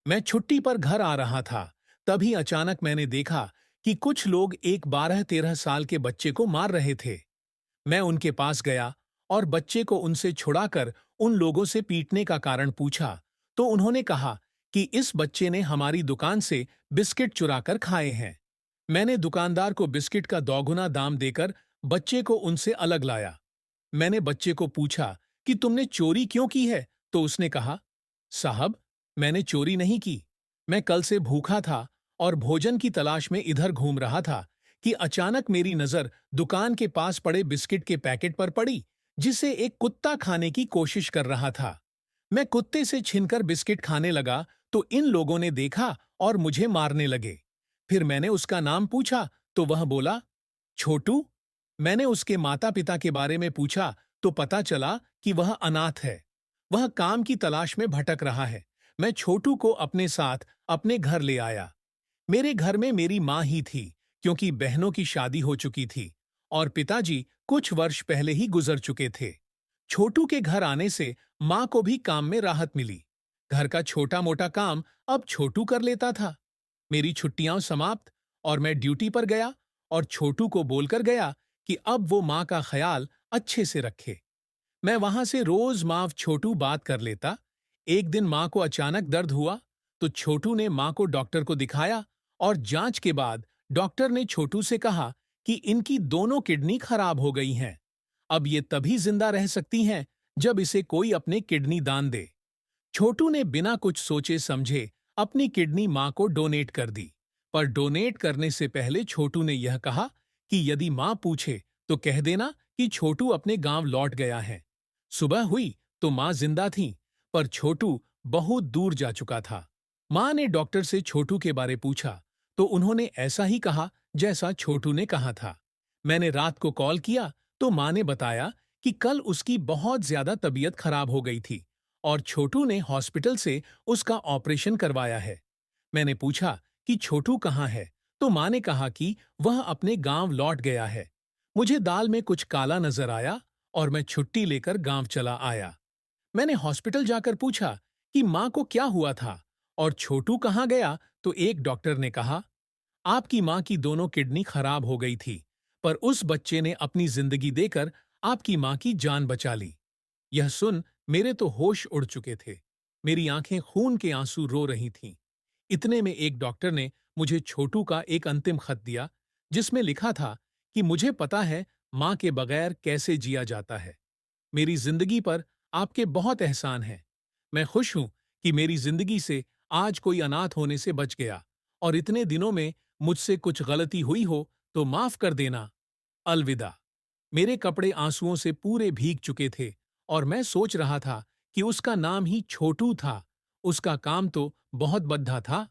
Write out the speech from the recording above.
मैं छुट्टी पर घर आ रहा था। तभी अचानक मैंने देखा कि कुछ लोग एक 12-13 साल के बच्चे को मार रहे थे। मैं उनके पास गया और बच्चे को उनसे छुड़ाकर उन लोगों से पीटने का कारण पूछा, तो उन्होंने कहा कि इस बच्चे ने हमारी दुकान से बिस्किट चुराकर खाए हैं। मैंने दुकानदार को बिस्किट का दोगुना दाम देकर बच्चे को उनसे अलग लाया। मैंने बच्चे को पूछा कि तुमने चोरी क्यों की है, तो उसने कहा, साहब, मैंने चोरी नहीं की। मैं कल से भूखा था और भोजन की तलाश में इधर घूम रहा था कि अचानक मेरी नजर दुकान के पास पड़े बिस्किट के पैकेट पर पड़ी, जिसे एक कुत्ता खाने की कोशिश कर रहा था। मैं कुत्ते से छिनकर बिस्किट खाने लगा तो इन लोगों ने देखा और मुझे मारने लगे। फिर मैंने उसका नाम पूछा तो वह बोला, छोटू। मैंने उसके माता पिता के बारे में पूछा तो पता चला कि वह अनाथ है। वह काम की तलाश में भटक रहा है। मैं छोटू को अपने साथ अपने घर ले आया। मेरे घर में मेरी माँ ही थी, क्योंकि बहनों की शादी हो चुकी थी और पिताजी कुछ वर्ष पहले ही गुजर चुके थे। छोटू के घर आने से माँ को भी काम में राहत मिली। घर का छोटा मोटा काम अब छोटू कर लेता था। मेरी छुट्टियां समाप्त और मैं ड्यूटी पर गया और छोटू को बोलकर गया कि अब वो माँ का ख्याल अच्छे से रखे। मैं वहां से रोज माँ छोटू बात कर लेता। एक दिन माँ को अचानक दर्द हुआ तो छोटू ने माँ को डॉक्टर को दिखाया और जांच के बाद डॉक्टर ने छोटू से कहा कि इनकी दोनों किडनी खराब हो गई हैं। अब ये तभी जिंदा रह सकती हैं जब इसे कोई अपने किडनी दान दे। छोटू ने बिना कुछ सोचे समझे अपनी किडनी मां को डोनेट कर दी। पर डोनेट करने से पहले छोटू ने यह कहा कि यदि मां पूछे तो कह देना कि छोटू अपने गांव लौट गया है। सुबह हुई तो मां जिंदा थी, पर छोटू बहुत दूर जा चुका था। मां ने डॉक्टर से छोटू के बारे पूछा तो उन्होंने ऐसा ही कहा जैसा छोटू ने कहा था। मैंने रात को कॉल किया तो मां ने बताया कि कल उसकी बहुत ज्यादा तबीयत खराब हो गई थी और छोटू ने हॉस्पिटल से उसका ऑपरेशन करवाया है। मैंने पूछा कि छोटू कहाँ है, तो माँ ने कहा कि वह अपने गांव लौट गया है। मुझे दाल में कुछ काला नजर आया और मैं छुट्टी लेकर गांव चला आया। मैंने हॉस्पिटल जाकर पूछा कि माँ को क्या हुआ था और छोटू कहाँ गया, तो एक डॉक्टर ने कहा, आपकी माँ की दोनों किडनी खराब हो गई थी, पर उस बच्चे ने अपनी जिंदगी देकर आपकी माँ की जान बचा ली। यह सुन मेरे तो होश उड़ चुके थे। मेरी आंखें खून के आंसू रो रही थीं। इतने में एक डॉक्टर ने मुझे छोटू का एक अंतिम खत दिया, जिसमें लिखा था कि मुझे पता है मां के बगैर कैसे जिया जाता है। मेरी जिंदगी पर आपके बहुत एहसान हैं। मैं खुश हूं कि मेरी जिंदगी से आज कोई अनाथ होने से बच गया और इतने दिनों में मुझसे कुछ गलती हुई हो तो माफ कर देना। अलविदा। मेरे कपड़े आंसुओं से पूरे भीग चुके थे और मैं सोच रहा था कि उसका नाम ही छोटू था। उसका काम तो बहुत बद्धा था।